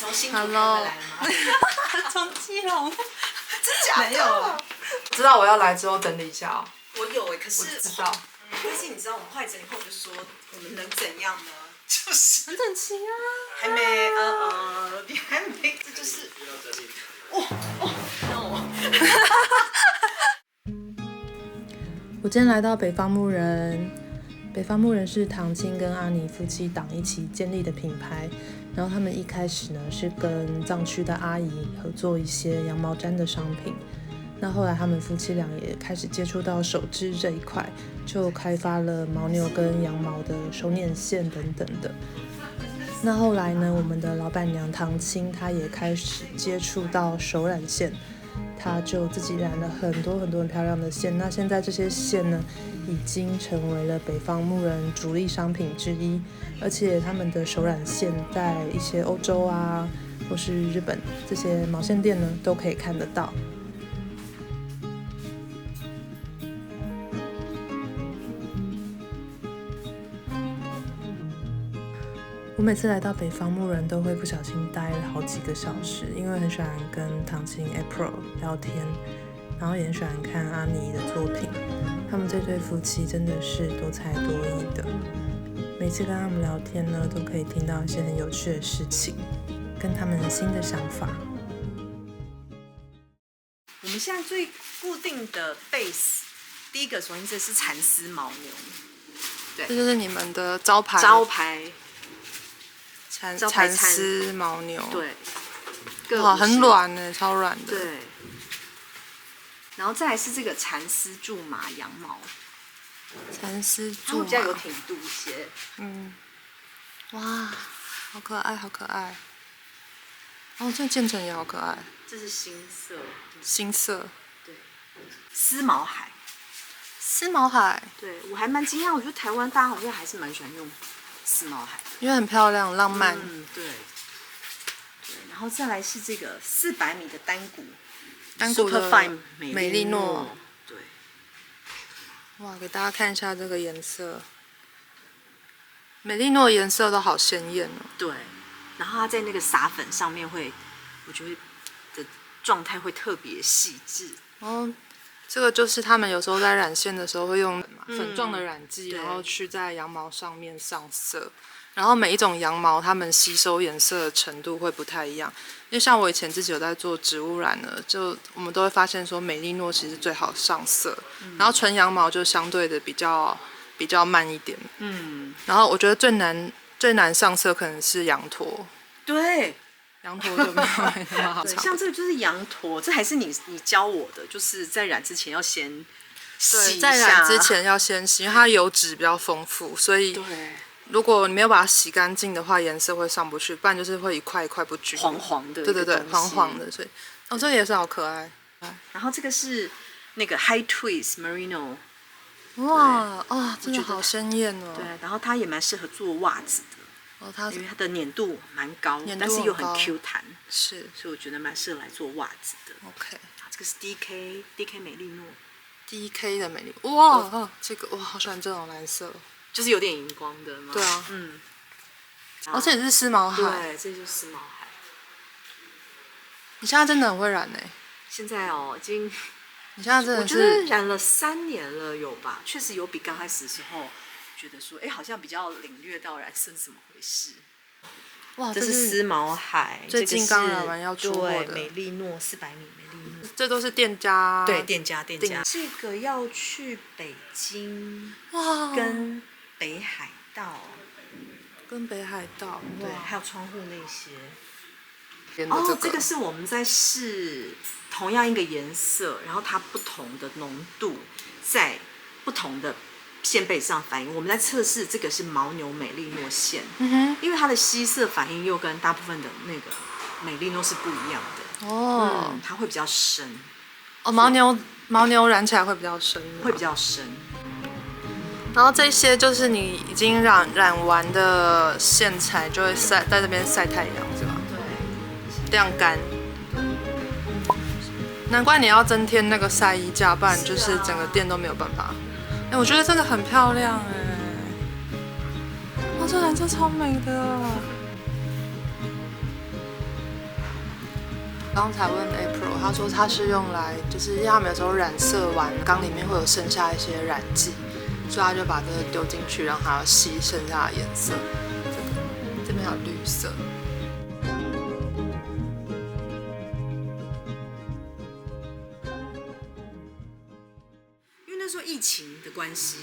从新竹开回来吗？从基隆，真假的？没有。知道我要来之后等你一下哦。我有可是我知道。但是你知道我们后来整理后我就说，我们能怎样呢？就是很整齐啊。还没你还没，这就是我今天来到北方牧人，北方牧人是唐青跟阿尼夫妻档一起建立的品牌。然后他们一开始呢是跟藏区的阿姨合作一些羊毛毡的商品。那后来他们夫妻俩也开始接触到手织这一块，就开发了牦牛跟羊毛的手捻线等等的。那后来呢，我们的老板娘唐青她也开始接触到手染线，她就自己染了很多很漂亮的线。那现在这些线呢，已经成为了北方牧人主力商品之一，而且他们的手染线在一些欧洲啊，或是日本这些毛线店呢，都可以看得到。我每次来到北方牧人都会不小心待了好几个小时，因为很喜欢跟唐青 April 聊天，然后也很喜欢看阿尼的作品。他们这对夫妻真的是多才多艺的，每次跟他们聊天呢，都可以听到一些很有趣的事情，跟他们新的想法。我们现在最固定的 base， 第一个首先这是蚕丝牦牛，对，这就是你们的招牌。蚕丝牦牛，对，哇，很软呢，超软的。对，然后再来是这个蚕丝苎麻羊毛，蚕丝它会苎麻，比较有挺度一些。哇，好可爱，好可爱。哦，这渐层也好可爱。这是新色，新色。对，丝毛海。丝毛海，对我还蛮惊讶，我觉得台湾大家好像还是蛮喜欢用丝毛海的，因为很漂亮，浪漫。对。然后再来是这个400米的单股的 Superfine 美丽诺，对。哇，给大家看一下这个颜色，美丽诺的颜色都好鲜艳哦。对，然后它在那个撒粉上面会，我觉得的状态会特别细致。哦，这个就是他们有时候在染线的时候会用粉状的染剂，然后去在羊毛上面上色。然后每一种羊毛，它们吸收颜色的程度会不太一样。因为像我以前自己有在做植物染呢，就我们都会发现说，美丽诺其实最好上色，然后纯羊毛就相对的比较慢一点。然后我觉得最难上色可能是羊驼。对。羊驼就没有那么好对，唱。像这个就是羊驼，这还是你教我的，就是在染之前要先洗一下。在染之前要先洗，因为它油脂比较丰富，所以如果你没有把它洗干净的话，颜色会上不去，不然就是会一块一块不均匀，黄黄的。对，黄黄的，所以这个也是好可爱。然后这个是那个 High Twist Merino， 哇真的好鲜艳哦。对，然后它也蛮适合做袜子的。因为它的粘度蛮高，但是又很 Q 弹，是，所以我觉得蛮适合来做袜子的。OK， 这个是 DK 美丽诺 ，DK 的美丽，哇，这个哇，好喜欢这种蓝色，就是有点荧光的嘛。对啊，这也是丝毛海，对，这就是丝毛海。你现在真的很会染欸。现在已经，你现在真的是，我觉得染了3年了有吧？确实有比刚开始的时候。觉得说，好像比较领略到染色是怎么回事。哇，这是丝毛海，最近刚染完要出货的美丽诺400米美丽诺，这都是店家。对，店家。这个要去北京，跟北海道，对，还有窗户那些。这个是我们在试同样一个颜色，然后它不同的浓度，在不同的线背上反应。我们在测试这个是牦牛美丽诺线，因为它的吸色反应又跟大部分的那个美丽诺是不一样的。它会比较深。牦牛染起来会比较深。然后这些就是你已经染完的线材，就会在这边晒太阳，是吧？对，晾干。难怪你要增添那个晒衣架，不然就是整个店都没有办法。我觉得这个很漂亮这蓝色超美的。刚才问 April， 他说他是用来，就是因为他们有时候染色完缸里面会有剩下一些染剂，所以他就把这个丢进去，让它吸剩下的颜色。这边还有绿色。因为那时候疫情的关系，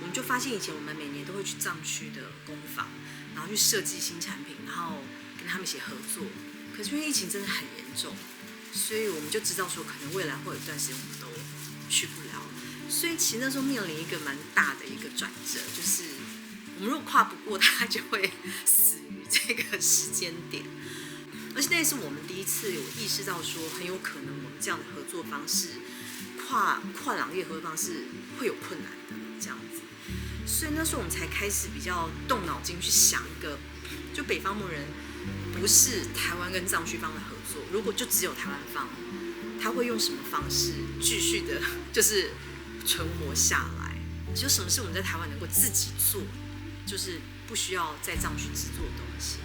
我们就发现以前我们每年都会去藏区的工坊，然后去设计新产品，然后跟他们一起合作。可是因为疫情真的很严重，所以我们就知道说，可能未来会有一段时间我们都去不了。所以其实那时候面临一个蛮大的一个转折，就是我们如果跨不过它，就会死于这个时间点。而且那也是我们第一次有意识到说，很有可能我们这样的合作方式，跨行业合作方式会有困难的这样子。所以那时候我们才开始比较动脑筋去想一个，就北方牧人不是台湾跟藏区方的合作，如果就只有台湾方，他会用什么方式继续的，就是存活下来？就什么是我们在台湾能够自己做，就是不需要在藏区制作的东西。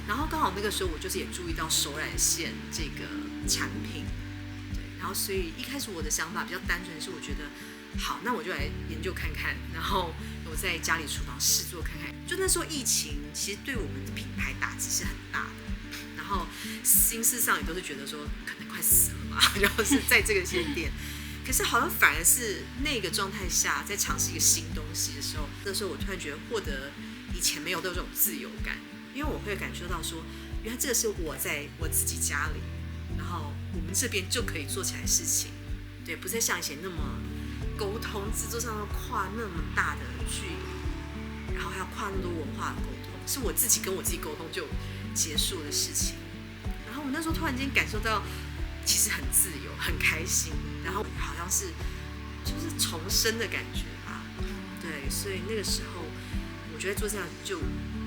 然后刚好那个时候我就是也注意到手染线这个产品，对，然后所以一开始我的想法比较单纯，是我觉得好，那我就来研究看看，然后我在家里厨房试做看看。就那时候疫情其实对我们的品牌打击是很大的，然后心思上也都是觉得说可能快死了吧，然后是在这个时间点。可是好像反而是那个状态下，在尝试一个新东西的时候，那时候我突然觉得获得以前没有的这种自由感，因为我会感受到说，原来这个是我在我自己家里，然后我们这边就可以做起来的事情，对，不再像以前那么沟通制作上要跨那么大的距离，然后还要跨那么多文化的沟通，是我自己跟我自己沟通就结束的事情。然后我那时候突然间感受到，其实很自由，很开心，然后好像是就是重生的感觉吧。对，所以那个时候我觉得做这样就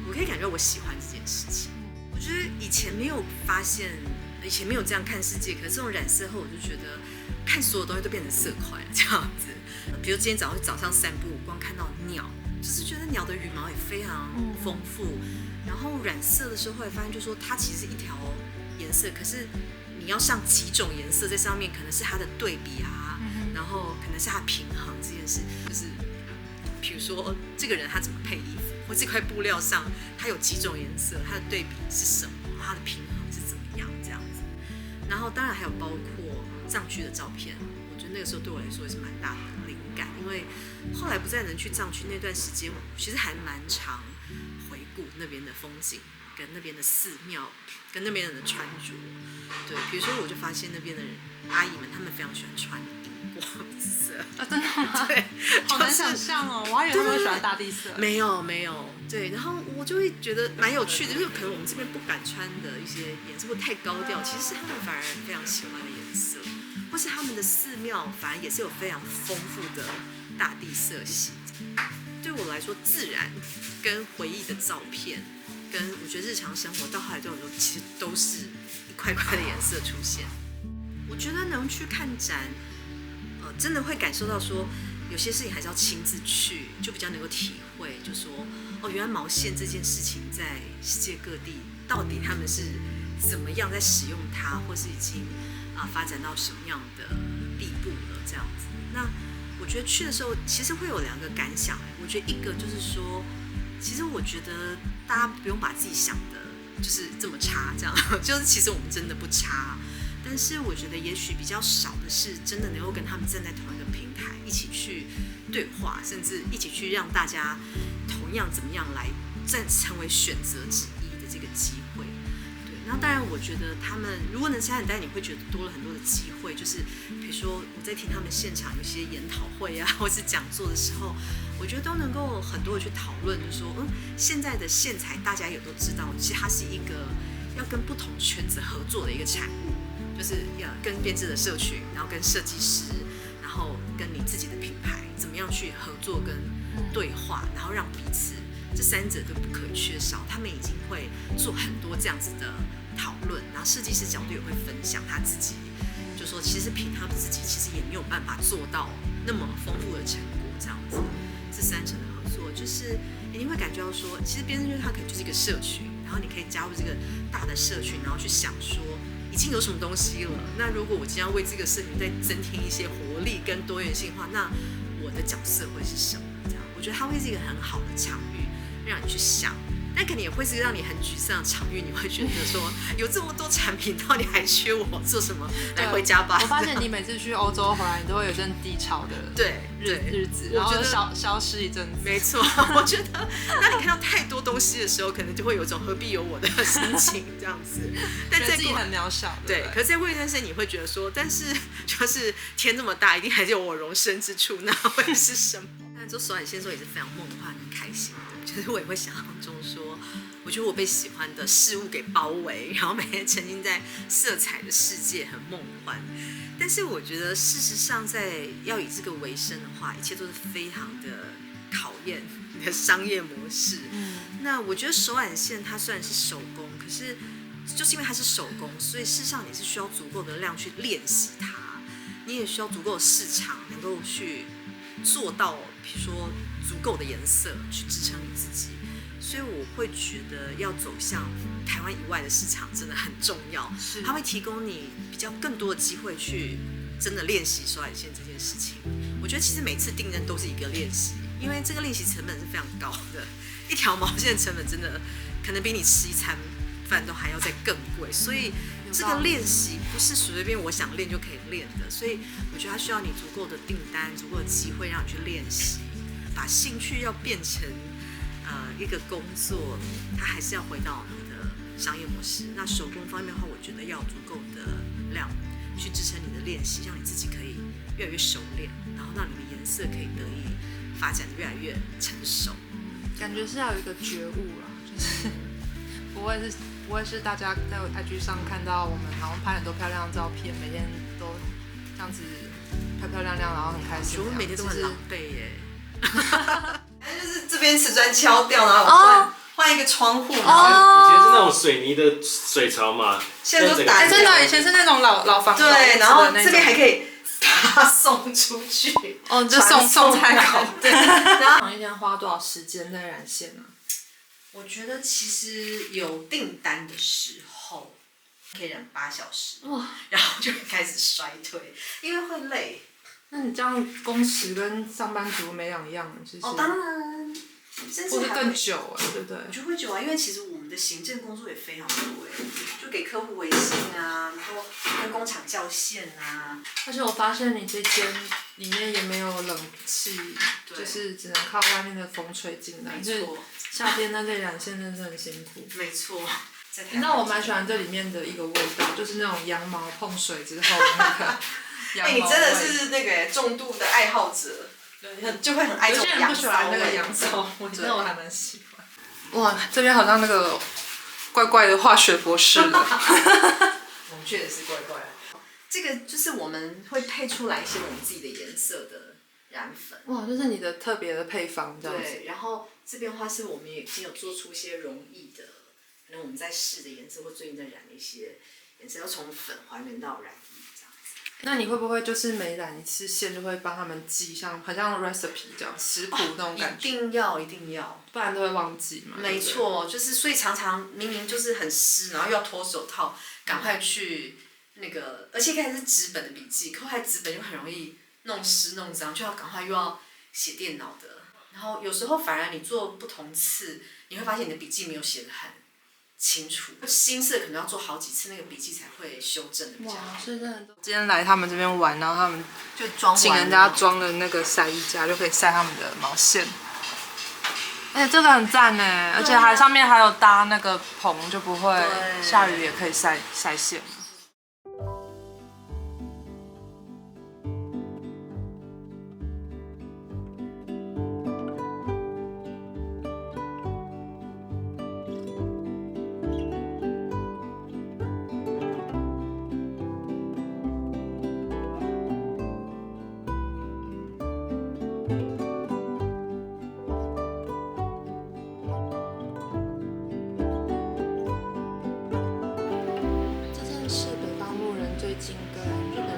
我可以感觉到我喜欢这件事情。我觉得以前没有发现，以前没有这样看世界，可是这种染色后，我就觉得看所有东西都变成色块了这样子。比如今天早上散步，光看到鸟，就是觉得鸟的羽毛也非常丰富。然后染色的时候，后来发现就说它其实是一条颜色，可是你要上几种颜色在上面，可能是它的对比啊，然后可能是它平衡这件事，就是比如说这个人他怎么配衣服，或这块布料上它有几种颜色，它的对比是什么，它的平衡是怎么样这样子。然后当然还有包括藏区的照片，我觉得那个时候对我来说也是蛮大的灵感，因为后来不再能去藏区那段时间，我其实还蛮常回顾那边的风景，跟那边的寺庙，跟那边人的穿着。对，比如说我就发现那边的人阿姨们，她们非常喜欢穿荧光色。啊，真的吗？对，好难想象哦，我还以为他们会喜欢大地色。没有，对，然后我就会觉得蛮有趣的，就是可能我们这边不敢穿的一些颜色，或太高调，其实是他们反而非常喜欢的颜色，或是他们的寺庙反而也是有非常丰富的大地色系。对我来说，自然跟回忆的照片，跟我觉得日常生活到后来对我来说，其实都是一块块的颜色出现。我觉得能去看展，真的会感受到说，有些事情还是要亲自去，就比较能够体会，就说哦，原来毛线这件事情在世界各地到底他们是怎么样在使用它，或是已经发展到什么样的地步了这样子。那我觉得去的时候其实会有两个感想，我觉得一个就是说，其实我觉得大家不用把自己想的就是这么差，这样就是其实我们真的不差。但是我觉得也许比较少的是真的能够跟他们站在同一个平台一起去对话，甚至一起去让大家同样怎么样来成为选择之一的这个机会。对，那当然我觉得他们如果能参与，但你会觉得多了很多的机会，就是比如说我在听他们现场有些研讨会啊，或是讲座的时候，我觉得都能够很多的去讨论，就是说现在的线材大家也都知道，其实它是一个要跟不同圈子合作的一个产物。就是要跟编织的社群，然后跟设计师，然后跟你自己的品牌，怎么样去合作跟对话，然后让彼此这三者都不可缺少。他们已经会做很多这样子的讨论，然后设计师角度也会分享他自己，就说其实凭他们自己其实也没有办法做到那么丰富的成果这样子。这三者的合作，就是你会感觉到说，其实编织它可能就是一个社群，然后你可以加入这个大的社群，然后去想说。已经有什么东西了。那如果我今天要为这个事情再增添一些活力跟多元性化，那我的角色会是什么？这样，我觉得它会是一个很好的场域，让你去想。但可能也会是让你很沮丧的场域，你会觉得说，有这么多产品，到底还缺我做什么？来回家吧。我发现你每次去欧洲回来，你都会有一阵低潮的日子，然后消失一阵子。没错，我觉得当你看到太多东西的时候，可能就会有一种何必有我的心情这样子。但在自己很渺小，对。可是在卫生生，你会觉得说，但是就是天这么大，一定还是有我容身之处，那会是什么？但做手染线的时候也是非常梦幻、很开心的。就是我也会想象中说，我觉得我被喜欢的事物给包围，然后每天沉浸在色彩的世界，很梦幻。但是我觉得事实上，在要以这个为生的话，一切都是非常的考验你的商业模式。那我觉得手染线它虽然是手工，可是就是因为它是手工，所以事实上你是需要足够的量去练习它，你也需要足够的市场能够去做到，比如说足够的颜色去支撑你自己。所以我会觉得要走向台湾以外的市场真的很重要，它会提供你比较更多的机会去真的练习手染线这件事情。我觉得其实每次订单都是一个练习，因为这个练习成本是非常高的，一条毛线成本真的可能比你吃一餐饭都还要再更贵，所以这个练习不是随便我想练就可以练的，所以我觉得它需要你足够的订单、足够的机会让你去练习，把兴趣要变成一个工作，它还是要回到你的商业模式。那手工方面的话，我觉得要有足够的量去支撑你的练习，让你自己可以越来越熟练，然后让你的颜色可以得以发展得越来越成熟。感觉是要有一个觉悟啦，就是不会是大家在 IG 上看到我们好像拍很多漂亮的照片，每天都这样子漂漂亮亮，然后很开心。我每天都很狼狈耶。就是这边瓷砖敲掉，然后换一个窗户。以前是那种水泥的水槽嘛，现在都打真的，以前是那种老房子。对，然后这边还可以把它送出去。哦，就送菜口。对。然后一天花多少时间在染线呢？我觉得其实有订单的时候可以染8小时，然后就会开始衰退，因为会累。那你这样工时跟上班族没两样，其实。当然，甚至还会更久对不对？我觉得会久啊，因为其实我们的行政工作也非常多就给客户微信啊，然后跟工厂校线啊。而且我发现你这间里面也没有冷气，就是只能靠外面的风吹进来。没错。夏天那类染线真的是很辛苦。没错。那我蛮喜欢这里面的一个味道，就是那种羊毛碰水之后的那个。你真的是那个重度的爱好者，就会很爱这种羊骚味。有些人不喜欢那个羊骚，我还蛮喜欢。哇，这边好像那个怪怪的化学博士了。我们确实是怪怪的。这个就是我们会配出来一些我们自己的颜色的染粉。哇，这是你的特别的配方，这样子。对，然后这边的话是我们已经有做出一些容易的，可能我们在试的颜色或最近在染的一些颜色，要从粉还原到染液。那你会不会就是每染一次线就会帮他们记，好像 recipe 这样食谱那种感觉？一定要，不然都会忘记嘛。没错，就是所以常常明明就是很湿，然后又要脱手套，赶快去那个，而且一开始是纸本的笔记，后来纸本就很容易弄湿弄脏，就要赶快又要写电脑的，然后有时候反而你做不同次，你会发现你的笔记没有写得很清楚，新色可能要做好几次，那个笔记才会修正的比较好。是真的。今天来他们这边玩，然后他们就装请人家装了那个晒衣架，就可以晒他们的毛线。而且这个很赞呢，而且上面还有搭那个棚，就不会下雨也可以晒线。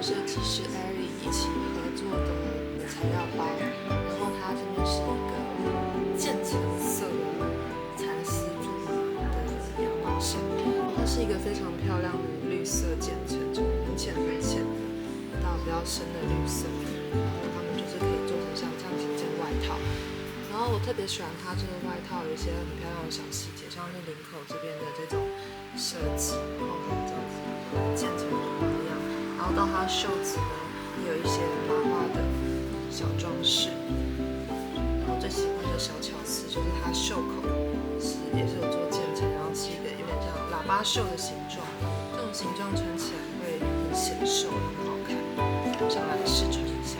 设计师 Ellie 一起合作的材料包，然后它这边是一个渐层色的蚕丝做的羊毛线，它是一个非常漂亮的绿色渐层，从很浅很浅的到比较深的绿色，然后他们就是可以做成像这样子一件外套。然后我特别喜欢它这个外套有一些很漂亮的小细节，像是领口这边的这种设计，然后这样子渐层的模样，然后到它袖子呢也有一些拉花的小装饰。然后最喜欢的小巧思就是它袖口也是有做渐层，然后是一个有点像喇叭袖的形状，这种形状穿起来会很显瘦，很好看。我想来试穿一下。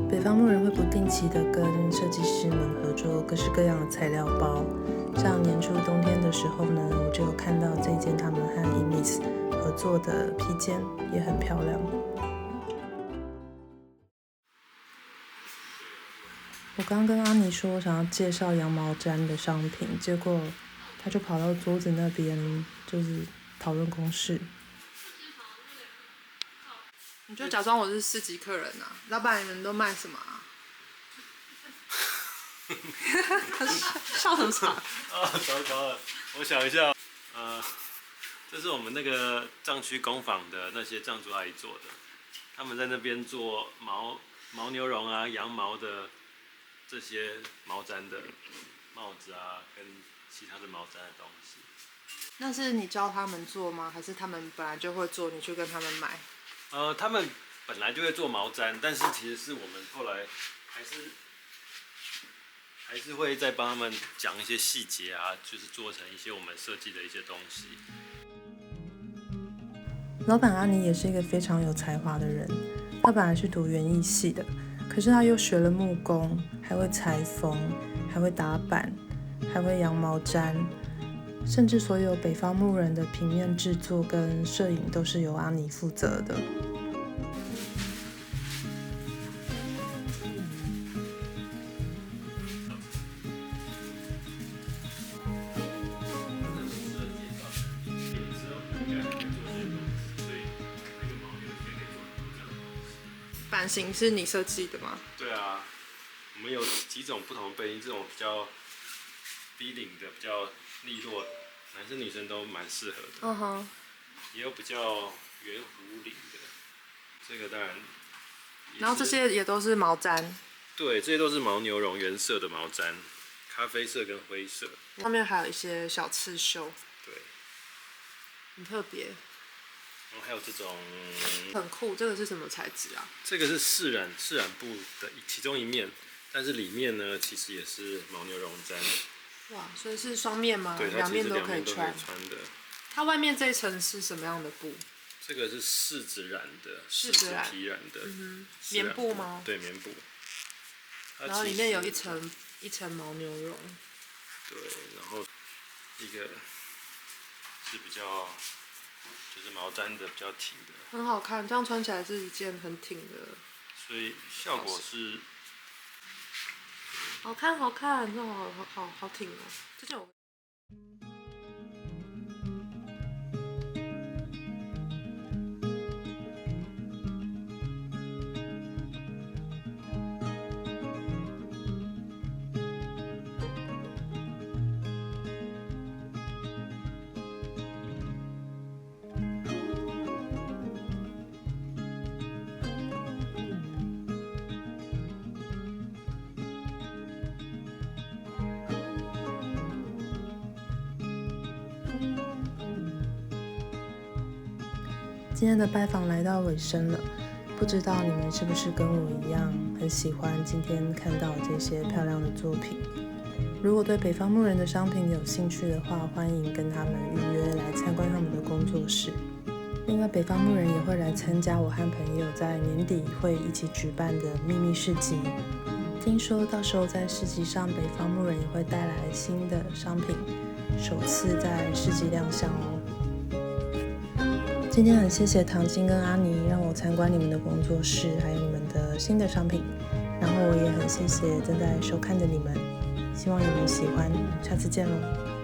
北方牧人会不定期的跟设计师们合作各式各样的材料包，像年初冬天的时候呢，我就有看到这件他们和 Emis 合作的披肩，也很漂亮。我刚跟阿妮说我想要介绍羊毛毡的商品，结果他就跑到桌子那边就是讨论公式。你就假装我是4级客人啊，老板你们都卖什么啊？笑什么场？糟糕了，我想一下，这是我们那个藏区工坊的那些藏族阿姨做的，他们在那边做牦牛绒啊、羊毛的这些毛毡的帽子啊，跟其他的毛毡的东西。那是你教他们做吗？还是他们本来就会做，你去跟他们买？他们本来就会做毛毡，但是其实是我们后来还是会再帮他们讲一些细节啊，就是做成一些我们设计的一些东西。老板阿妮也是一个非常有才华的人，他本来是读园艺系的，可是他又学了木工，还会裁缝，还会打板，还会羊毛毡，甚至所有北方牧人的平面制作跟摄影都是由阿妮负责的。版型是你设计的吗？对啊，我们有几种不同的背心，这种比较低领的、比较利落，男生女生都蛮适合的。嗯哼。也有比较圆弧领的，这个当然。然后这些也都是毛毡。对，这些都是牦牛绒原色的毛毡，咖啡色跟灰色。上面还有一些小刺绣。对。很特别。然后还有这种。很酷，这个是什么材质啊？这个是释染布的其中一面，但是里面呢其实也是牦牛绒毡。哇，所以是双面吗？对，两面都可以穿的。它外面这一层是什么样的布？这个是柿子染的，柿子皮染的，棉布吗？对，棉布。然后里面有一层牦牛绒。对，然后一个是比较就是毛毡的比较挺的，很好看，这样穿起来是一件很挺的，所以效果是好看，这好挺哦，这件我。今天的拜访来到尾声了，不知道你们是不是跟我一样很喜欢今天看到这些漂亮的作品？如果对北方牧人的商品有兴趣的话，欢迎跟他们预约来参观他们的工作室。另外，北方牧人也会来参加我和朋友在年底会一起举办的秘密市集。听说到时候在市集上，北方牧人也会带来新的商品，首次在市集亮相哦。今天很谢谢唐晶跟阿妮让我参观你们的工作室，还有你们的新的商品。然后我也很谢谢正在收看的你们，希望你们喜欢，下次见喽。